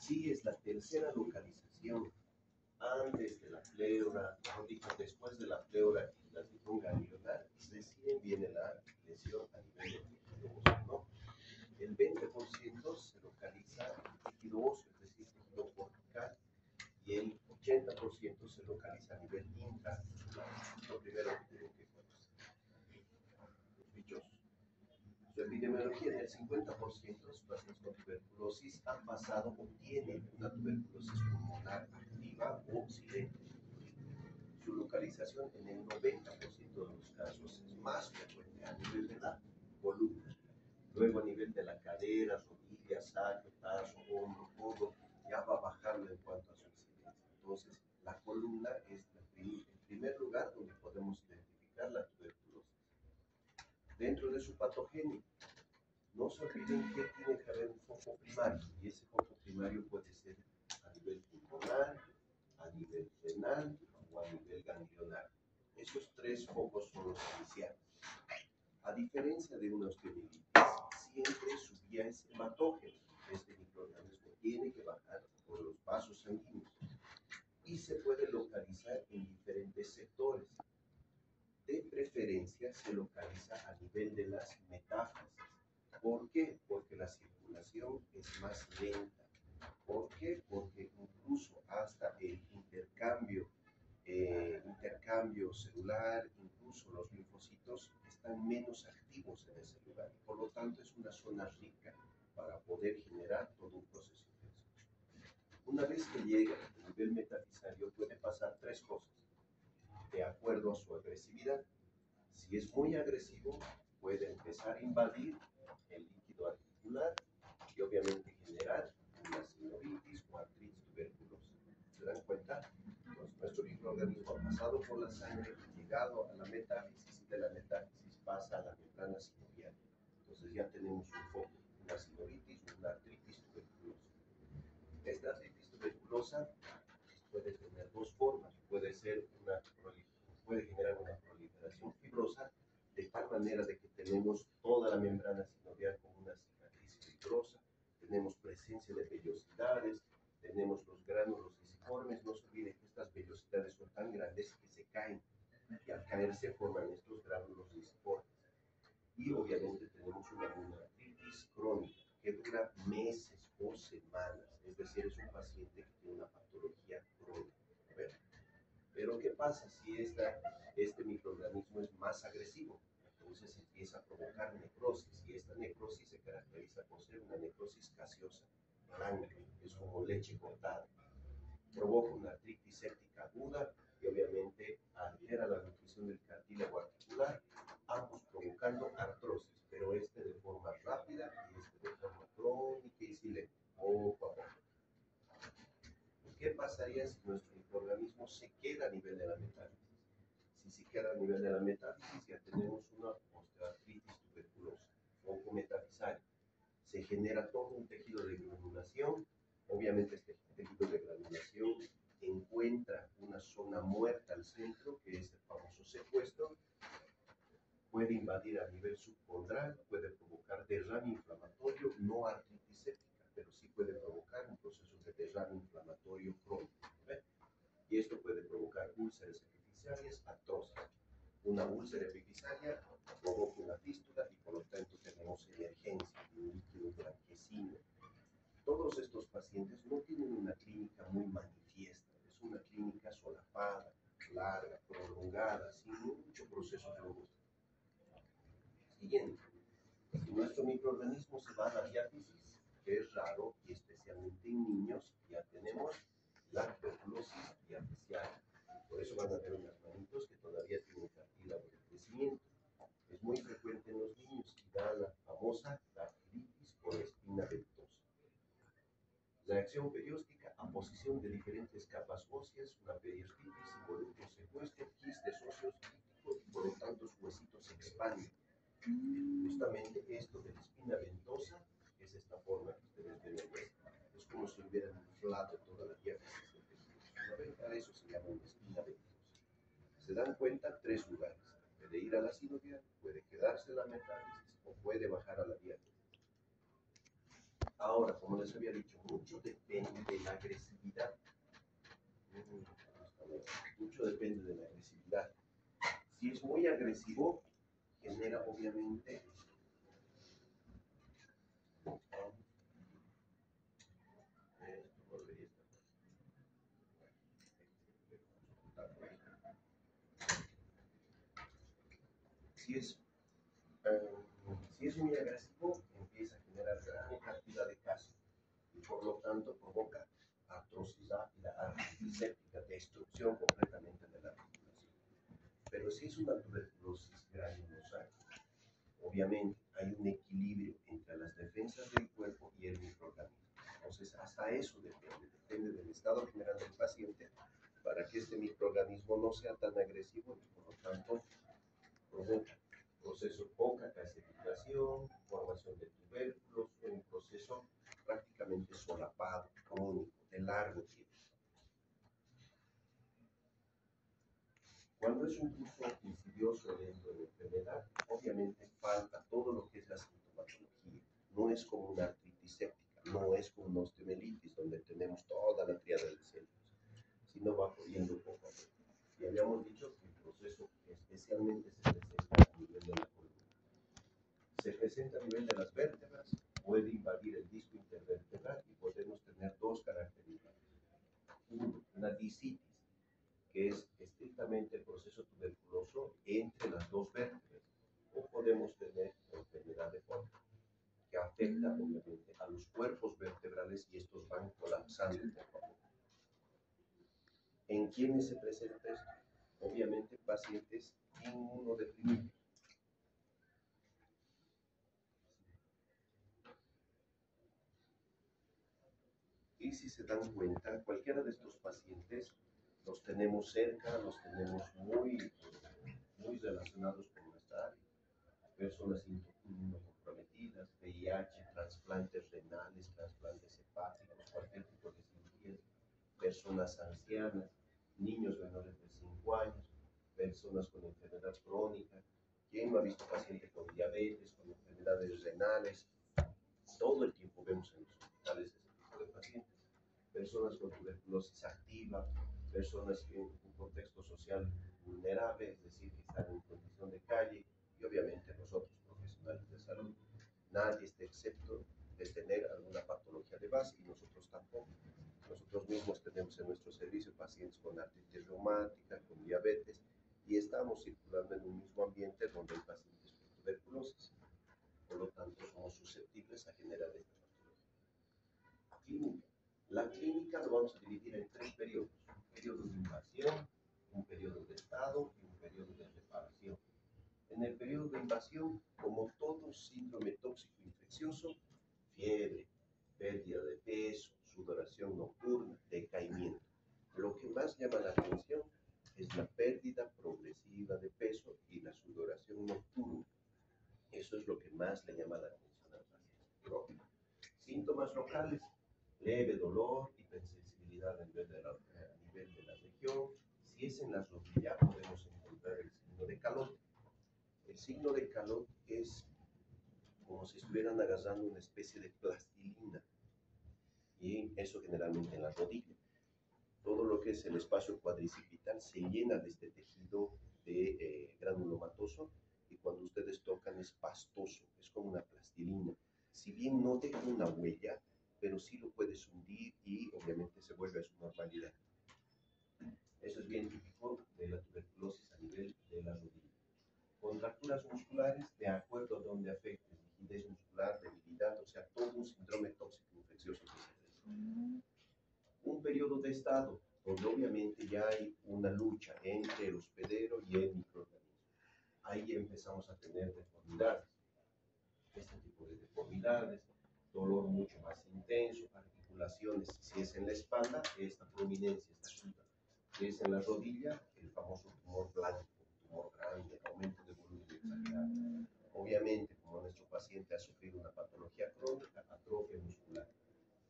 Sí, es la tercera localización antes de la pleura, mejor dicho, después de la pleura y la lesión ganglionar, recién viene la lesión a nivel del tejido óseo, ¿no? El 20% se localiza en el tejido óseo, es decir, tejido cortical, y el 80% se localiza a nivel intramuscular. Lo primero que tengo que conocer, los bichos. Su epidemiología en el 50% de los pacientes con tuberculosis han pasado o tienen una tuberculosis pulmonar activa o silente. Su localización en el 90% de los casos es más frecuente a nivel de la columna. Luego a nivel de la cadera, rodilla, sacro, tarso, hombro, codo, ya va bajando en cuanto a su incidencia. Entonces, la columna es el primer lugar donde podemos identificar la tuberculosis. Dentro de su patogenia, no se olviden que tiene que haber un foco primario, y ese foco primario puede ser a nivel pulmonar, a nivel renal o a nivel ganglionar. Esos tres focos son los iniciales. A diferencia de una osteomielitis, siempre su vía es hematógena. Este microorganismo tiene que bajar por los vasos sanguíneos y se puede localizar en diferentes sectores. De preferencia se localiza a nivel de las metáfisis. ¿Por qué? Porque la circulación es más lenta. ¿Por qué? Porque incluso hasta el intercambio celular, incluso los linfocitos están menos activos en ese lugar. Y por lo tanto es una zona rica para poder generar todo un proceso infeccioso. Una vez que llega a nivel metafisario puede pasar tres cosas, de acuerdo a su agresividad. Si es muy agresivo, puede empezar a invadir el líquido articular y obviamente generar una sinovitis o artritis tuberculosa. ¿Se dan cuenta? Entonces, nuestro microorganismo ha pasado por la sangre, llegado a la metáfisis y de la metáfisis pasa a la membrana sinovial. Entonces ya tenemos un foco, una sinovitis o una artritis tuberculosa. Esta artritis tuberculosa puede tener dos formas. Puede generar una proliferación fibrosa de tal manera de que tenemos toda la membrana sinovial como una cicatriz fibrosa, tenemos presencia de vellosidades, tenemos los gránulos lisiformes. No se olviden que estas vellosidades son tan grandes que se caen y al caer se forman estos gránulos lisiformes. Y obviamente tenemos una artritis crónica que dura meses o semanas, es decir, es un paciente que tiene una patología crónica. Pero ¿qué pasa si este microorganismo es más agresivo? Entonces empieza a provocar necrosis, y esta necrosis se caracteriza por ser una necrosis gaseosa, blanca, es como leche cortada. Provoca una artritis séptica aguda y obviamente altera la nutrición del cartílago articular, ambos provocando artrosis, pero este de forma rápida y este de forma crónica y silente, poco a poco. ¿Qué pasaría si nuestro microorganismo se queda a nivel de la metáfisis? Si se queda a nivel de la metáfisis, ya tenemos una osteoartritis tuberculosa, foco metafisario. Se genera todo un tejido de granulación. Obviamente este tejido de granulación encuentra una zona muerta al centro, que es el famoso secuestro. Puede invadir a nivel subcondral, puede provocar derrame inflamatorio, no artritis séptica, pero sí puede provocar un proceso de derrame inflamatorio crónico. Y esto puede provocar úlceras epifisiarias atroces. Una úlcera epifisaria provoca una fístula y por lo tanto tenemos emergencia de un líquido blanquecino. Todos estos pacientes no tienen una clínica muy manifiesta, es una clínica solapada, larga, prolongada, sin mucho proceso de. Siguiente, si nuestro microorganismo se va a la diálisis, que es raro y especialmente en niños, ya tenemos la tuberculosis diafisiaria. Por eso van a ver unas manitos que todavía tienen cartílago de crecimiento. Es muy frecuente en los niños y da la famosa dactilitis por espina ventosa. La acción perióstica, aposición de diferentes capas óseas, una periostitis, involucro secuestro, quistes óseos líticos y por lo tanto su huesito se expande. Justamente esto de la espina ventosa es esta forma que ustedes ven aquí. Es como si hubieran inflado toda la diáfisis del tejido. A eso se llama una espina ventosa. Se dan cuenta, tres lugares. Puede ir a la sinovial, puede quedarse en la metáfisis o puede bajar a la diáfisis. Ahora, como les había dicho, mucho depende eh, si es muy agresivo, empieza a generar gran cantidad de casos y por lo tanto provoca atrocidad y la antiséptica, destrucción completamente de la articulación. Pero si es una tuberculosis granulosa, obviamente hay un equilibrio entre las defensas del cuerpo y el microorganismo. Entonces, hasta eso depende del estado general del paciente para que este microorganismo no sea tan agresivo y por lo tanto provoca proceso poca calcificación, formación de tubérculos, un proceso prácticamente solapado, crónico, de largo tiempo. Cuando es un curso insidioso dentro de la enfermedad, obviamente falta todo lo que es la sintomatología. No es como una artritis séptica, no es como una osteomielitis, donde tenemos toda la triada de células, sino va fluyendo poco a poco. Y habíamos dicho que el proceso especialmente se presenta a nivel de la columna. Se presenta a nivel de las vértebras, puede invadir el disco intervertebral y podemos tener dos características. Uno, una discitis, que es estrictamente el proceso tuberculoso entre las dos vértebras, o podemos tener enfermedad de Foch, que afecta obviamente a los cuerpos vertebrales y estos van colapsando poco a poco. ¿En quiénes se presenta esto? Obviamente pacientes inmunodeprimidos. Y si se dan cuenta, cualquiera de estos pacientes los tenemos cerca, los tenemos muy relacionados con nuestra área. Personas inmunocomprometidas, VIH, trasplantes renales, trasplantes hepáticos, cualquier tipo de cirugía, personas ancianas, niños menores de 5 años, personas con enfermedad crónica. ¿Quién no ha visto pacientes con diabetes, con enfermedades renales? Todo el tiempo vemos en los hospitales ese tipo de pacientes. Personas con tuberculosis activa, personas en un contexto social vulnerable, es decir, que están en condición de calle, y obviamente nosotros, profesionales de salud, nadie está excepto de tener alguna patología de base y nosotros tampoco. Nosotros mismos tenemos en nuestro servicio pacientes con artritis reumática, con diabetes, y estamos circulando en un mismo ambiente donde hay pacientes con tuberculosis. Por lo tanto, somos susceptibles a generar esta patología. Clínica. La clínica lo vamos a dividir en 3 periodos. Un periodo de invasión, un periodo de estado y un periodo de reparación. En el periodo de invasión, como todo síndrome tóxico infeccioso, fiebre, pérdida de peso, sudoración nocturna, decaimiento. Lo que más llama la atención es la pérdida progresiva de peso y la sudoración nocturna. Eso es lo que más le llama la atención al paciente. Síntomas locales: leve dolor, hipersensibilidad a nivel de la región. Si es en la rodilla, podemos encontrar el signo de calor. El signo de calor es como si estuvieran agarrando una especie de plastilina, y eso generalmente en la rodilla. Todo lo que es el espacio cuadricipital se llena de este tejido de granulomatoso, y cuando ustedes tocan es pastoso, es como una plastilina. Si bien no deja una huella, pero sí lo puedes hundir y obviamente se vuelve a su normalidad. Eso es bien típico de la tuberculosis a nivel de la rodilla. Contracturas musculares, de acuerdo a donde afecte, rigidez muscular, debilidad, o sea, todo un síndrome tóxico infeccioso que se presenta. Un periodo de estado, donde obviamente ya hay una lucha entre el hospedero y el microorganismo. Ahí empezamos a tener deformidades. Este tipo de deformidades, dolor mucho más intenso, articulaciones, si es en la espalda, esta prominencia, esta suda. Si es en la rodilla, el famoso tumor blanco, tumor grande, aumento de volumen exagerado. Obviamente, como nuestro paciente ha sufrido una patología crónica, atrofia muscular.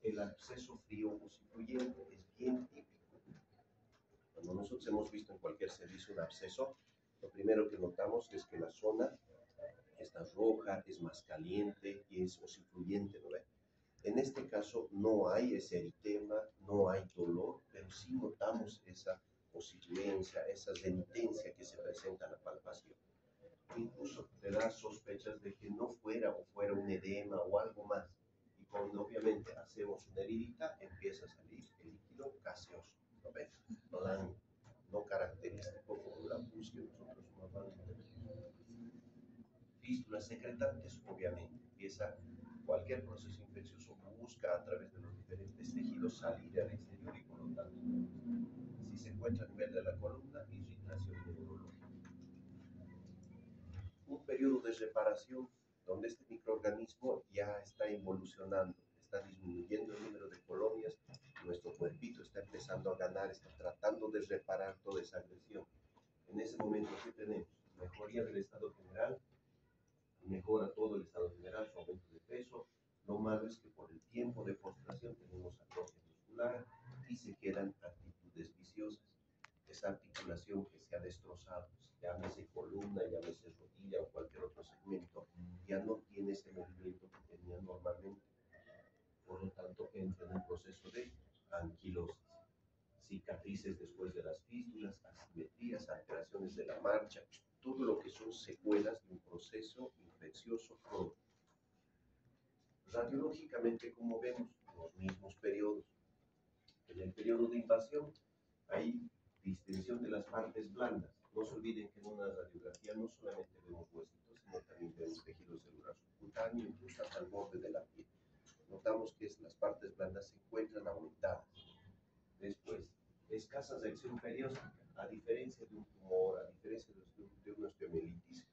El absceso frío ocifluyente es bien típico. Cuando nosotros hemos visto en cualquier servicio un absceso, lo primero que notamos es que la zona está roja, es más caliente y es ocifluyente, ¿no ve? En este caso no hay ese eritema, no hay dolor, pero sí notamos esa ocifluencia, esa renitencia que se presenta en la palpación. Incluso te da sospechas de que no fuera un edema o algo más. Y cuando obviamente hacemos una heridita, empieza a salir el líquido gaseoso, ¿no ves? Blanco, no característico como la pus que nosotros normalmente vemos. fístulas secretantes, obviamente, empieza cualquier proceso infeccioso busca a través de los diferentes tejidos salir al exterior y por lo tanto, si se encuentra a nivel de la columna, irritación neurológica. Un periodo de reparación donde este microorganismo ya está evolucionando, está disminuyendo el número de colonias, nuestro cuerpito está empezando a ganar, está tratando de reparar toda esa agresión. En ese momento, ¿qué tenemos? Mejoría del estado general, mejora todo el estado general, su aumento de peso. Lo malo es que por el tiempo de postración tenemos atrofia muscular y se quedan actitudes viciosas. Esa articulación que se ha destrozado, llámese columna, llámese rodilla o cualquier otro segmento, ya no tiene ese movimiento que tenía normalmente. Por lo tanto, entra en un proceso de anquilosis. Cicatrices después de las fístulas, asimetrías, alteraciones de la marcha, todo lo que son secuelas de un proceso infeccioso crónico. Radiológicamente, como vemos, los mismos periodos. En el periodo de invasión hay distensión de las partes blandas. No se olviden que en una radiografía no solamente vemos huesitos, sino también vemos tejido celular subcutáneo, incluso hasta el borde de la piel. Notamos que las partes blandas se encuentran aumentadas. Después, escasa reacción perióstica, a diferencia de un tumor, a diferencia de una osteomielitis,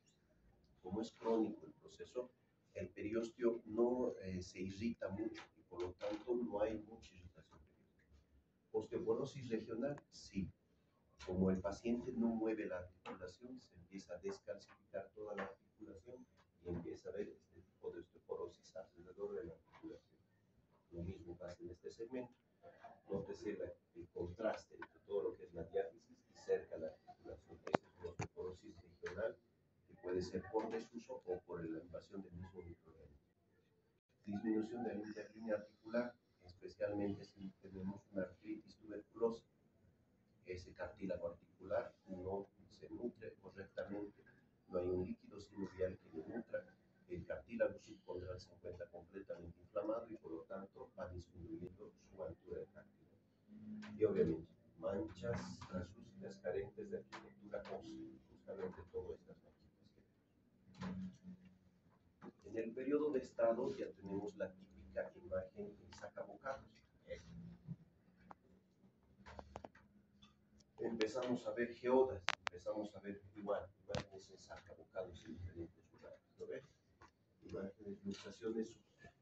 como es crónico el proceso, el periósteo no se irrita mucho y por lo tanto no hay mucha irritación perióstica. Osteoporosis regional, sí. Como el paciente no mueve la articulación, se empieza a descalcificar toda la articulación y empieza a haber este tipo de osteoporosis alrededor de la articulación. Lo mismo pasa en este segmento. Nótese el contraste entre todo lo que es la diáfisis y cerca de la articulación. Esta es una osteoporosis regional que puede ser por desuso o por la invasión del mismo microorganismo. Disminución de la interlínea articular, especialmente si tenemos una artritis tuberculosa. Ese cartílago articular no se nutre correctamente, no hay un líquido sinovial que lo nutra, el cartílago subcondral se encuentra completamente inflamado y por lo tanto va disminuyendo su altura de cartílago. Y obviamente, manchas translúcidas carentes de arquitectura ósea, justamente todas estas manchitas que vemos. En el periodo de estado ya tenemos la típica imagen en sacabocados. Empezamos a ver geodas, empezamos a ver igual, imágenes en sacabocados en diferentes lugares, ¿lo ves? Imágenes, luxaciones.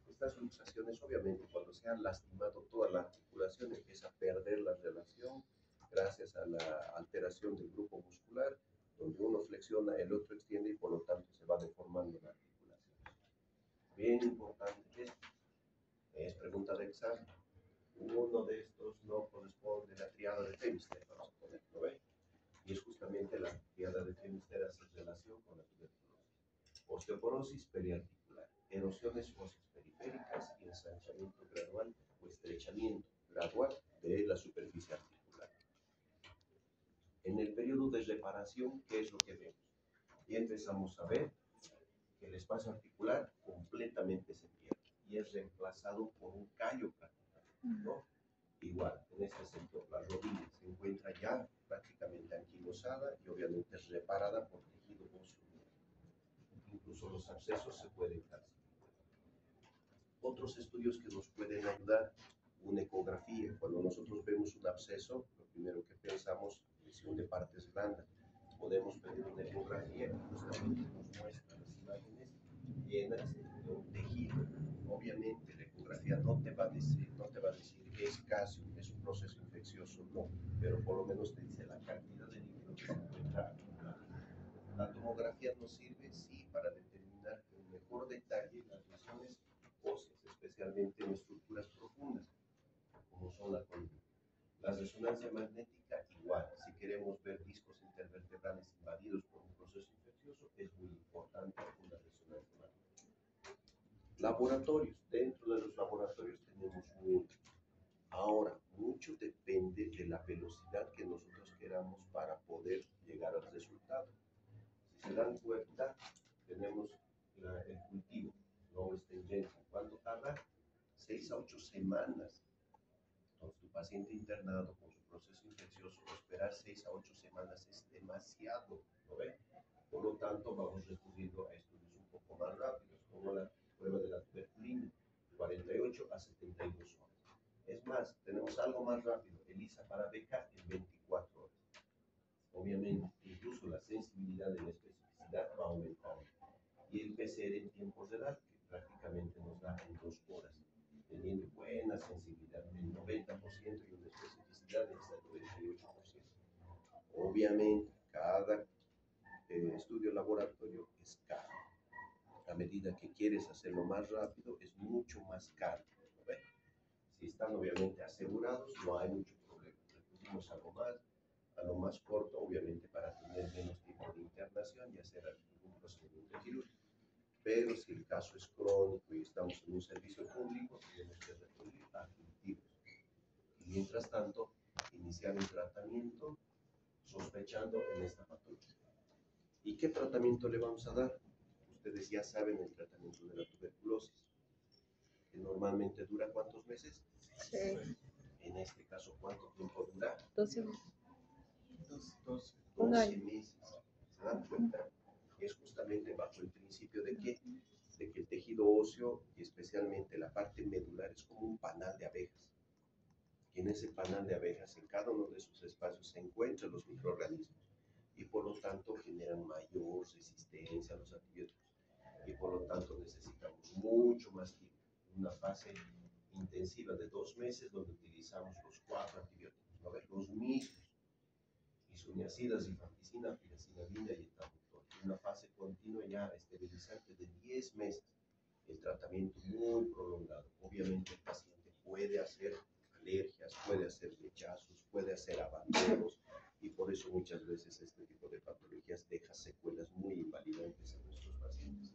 Estas luxaciones, obviamente, cuando se han lastimado toda la articulación, empieza a perder la relación gracias a la alteración del grupo muscular, donde uno flexiona, el otro extiende y por lo tanto se va deformando la articulación. Bien importante esto. Es pregunta de examen. Uno de estos no corresponde a la triada de Femister, vamos a ponerlo, ¿ve? Y es justamente la triada de Femister hace relación con la tuberculosis. Osteoporosis periarticular, erosiones óseas periféricas y ensanchamiento gradual o estrechamiento gradual de la superficie articular. En el periodo de reparación, ¿qué es lo que vemos? Y empezamos a ver que el espacio articular completamente se pierde y es reemplazado por un callo prácticamente, ¿no? Igual, en este sector, la rodilla se encuentra ya prácticamente anquilosada y obviamente reparada por tejido óseo. Incluso los abscesos se pueden calcificar. Otros estudios que nos pueden ayudar, una ecografía. Cuando nosotros vemos un absceso, lo primero que pensamos es lesión de partes blandas. Podemos pedir una ecografía que justamente nos muestra las imágenes llenas de un tejido. Obviamente la ecografía no te va a decir que es casi es un proceso infeccioso, no, pero por lo menos te dice la cantidad de líquido que se encuentra. La tomografía nos sirve, sí, para determinar con mejor detalle las lesiones óseas, especialmente en estructuras profundas, como son la columna. La resonancia magnética, igual, si queremos ver discos intervertebrales invadidos por un proceso infeccioso, es muy importante una resonancia magnética. Laboratorios, dentro de los laboratorios tenemos muchos. Ahora, mucho depende de la velocidad que nosotros queramos para poder llegar al resultado. Si se dan cuenta, tenemos el cultivo, no stringency. ¿Cuánto tarda? 6 a 8 semanas. Entonces, tu paciente internado con su proceso infeccioso, esperar 6 a 8 semanas es demasiado, ¿no ve? Por lo tanto, vamos recurriendo a estudios un poco más rápidos, como la prueba de la tuberculina, 48 a 72 horas. Es más, tenemos algo más rápido, ELISA para beca en 24 horas. Obviamente, incluso la sensibilidad y la especificidad va aumentando. Y el PCR en tiempo real, que prácticamente nos da en 2 horas, teniendo buena sensibilidad del 90% y una especificidad del 98%. Obviamente, cada estudio laboratorio es caro. A medida que quieres hacerlo más rápido, es mucho más caro. ¿No ves? Si están obviamente asegurados, no hay mucho problema. Recurrimos a lo más corto, obviamente para tener menos tiempo de internación y hacer algún procedimiento quirúrgico. Pero si el caso es crónico y estamos en un servicio público, tenemos que recurrir a cultivos. Y mientras tanto, iniciar un tratamiento sospechando en esta patología. ¿Y qué tratamiento le vamos a dar? Ustedes ya saben el tratamiento de la tuberculosis, que normalmente dura ¿cuántos meses? Sí. En este caso, ¿cuánto tiempo dura? 12 meses. 12 meses. ¿Se dan cuenta? Es justamente bajo el principio de que el tejido óseo y especialmente la parte medular es como un panal de abejas. Y en ese panal de abejas, en cada uno de sus espacios se encuentran los microorganismos y por lo tanto generan mayor resistencia a los antibióticos. Y por lo tanto necesitamos mucho más tiempo, una fase intensiva de 2 meses donde utilizamos los 4 antibióticos, ¿no? Los mismos, isoniazidas, rifampicina, piracinamida y etabuterol. Una fase continua ya esterilizante de 10 meses, el tratamiento muy prolongado. Obviamente el paciente puede hacer alergias, puede hacer rechazos, puede hacer abandonos y por eso muchas veces este tipo de patologías deja secuelas muy invalidantes en nuestros pacientes,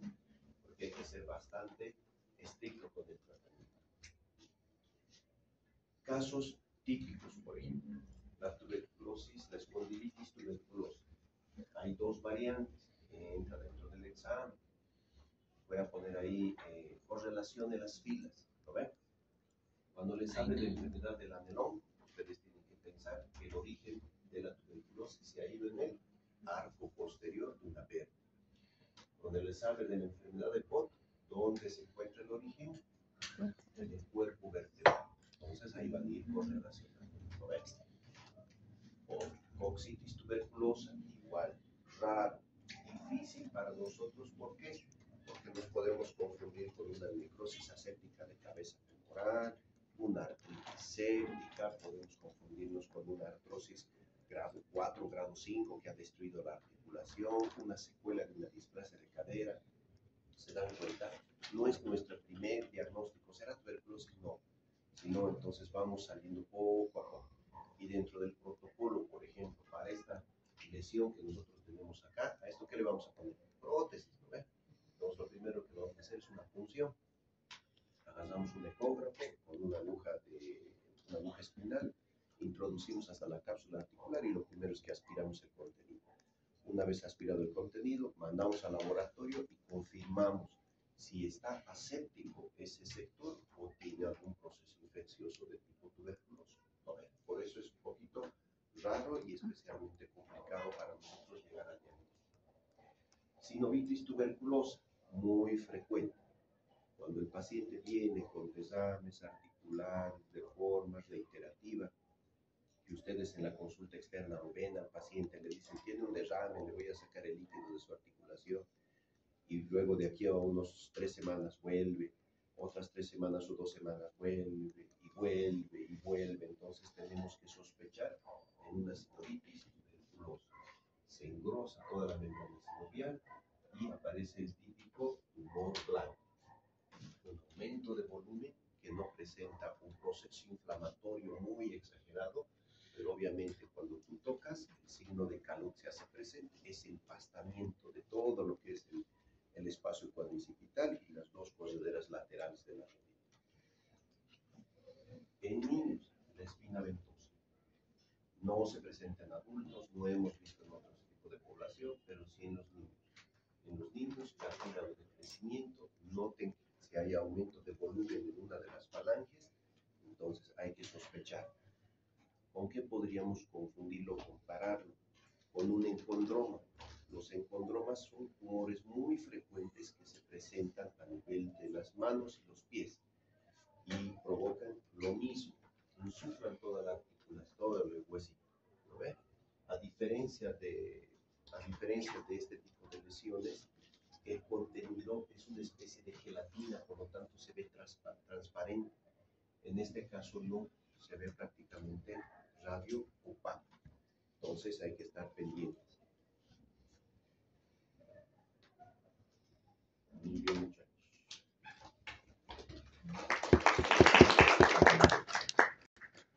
porque hay que ser bastante estricto con el tratamiento. Casos típicos, por ejemplo, la tuberculosis, la espondilitis tuberculosa. Hay 2 variantes que entran dentro del examen. Voy a poner ahí correlación de las filas, ¿lo ven? Cuando les hable de enfermedad del anelón, ustedes tienen que pensar que el origen de la tuberculosis se ha ido en el arco posterior de una vértebra. Cuando les hable de la enfermedad de Pott, ¿dónde se encuentra el origen? En el cuerpo vertebral. Entonces ahí van a ir correlacionando, ¿lo ven? O coxitis tuberculosa, igual, raro, difícil para nosotros, ¿por qué? Porque nos podemos confundir con una necrosis aséptica de cabeza femoral, una artritis séptica, podemos confundirnos con una artrosis grado 4, grado 5 que ha destruido la articulación, una secuela de una displasia de cadera. ¿Se dan cuenta? No es nuestro primer diagnóstico, ¿será tuberculosis? No, sino entonces vamos saliendo poco a poco. Y dentro del protocolo, por ejemplo, para esta lesión que nosotros tenemos acá, ¿a esto qué le vamos a poner? Prótesis, ¿no ve? Entonces lo primero que vamos a hacer es una punción. Agarramos un ecógrafo con una aguja espinal, introducimos hasta la cápsula articular y lo primero es que aspiramos el contenido. Una vez aspirado el contenido, mandamos al laboratorio y confirmamos si está aséptico ese sector o tiene algún proceso infeccioso de tipo tuberculoso. Por eso es un poquito raro y especialmente complicado para nosotros llegar al diagnóstico. Sinovitis tuberculosa, muy frecuente. Cuando el paciente viene con desarmes articulares de forma reiterativa, y ustedes en la consulta externa o ven al paciente, le dicen, tiene un derrame, le voy a sacar el líquido de su articulación, y luego de aquí a unos 3 semanas vuelve, otras 3 semanas o 2 semanas vuelve, y vuelve, y vuelve, entonces tenemos que sospechar en una sinovitis tuberculosa. Se engrosa toda la membrana sinovial y aparece el típico tumor blanco, un aumento de volumen que no presenta un proceso inflamatorio muy exagerado, pero obviamente cuando tú tocas, el signo de calor se hace presente, es empastamiento de todo lo que es el espacio cuadricipital y las 2 correderas laterales de la rodilla. En niños, la espina ventosa. No se presenta en adultos, no hemos visto en otros tipos de población, pero sí en los niños. En los niños, ya hay grado de crecimiento, noten si hay aumento de volumen en una de las falanges, entonces hay que sospechar. ¿Con qué podríamos confundirlo, compararlo? Con un encondroma. Los encondromas son tumores muy frecuentes que se presentan a nivel de las manos y los pies y provocan lo mismo, insuflan toda la articulación, todo el huesito. ¿Lo ve? A diferencia de este tipo de lesiones, el contenido es una especie de gelatina, por lo tanto se ve transparente. En este caso no, se ve prácticamente radio opaco. Entonces hay que estar pendientes. Muy bien, muchachos.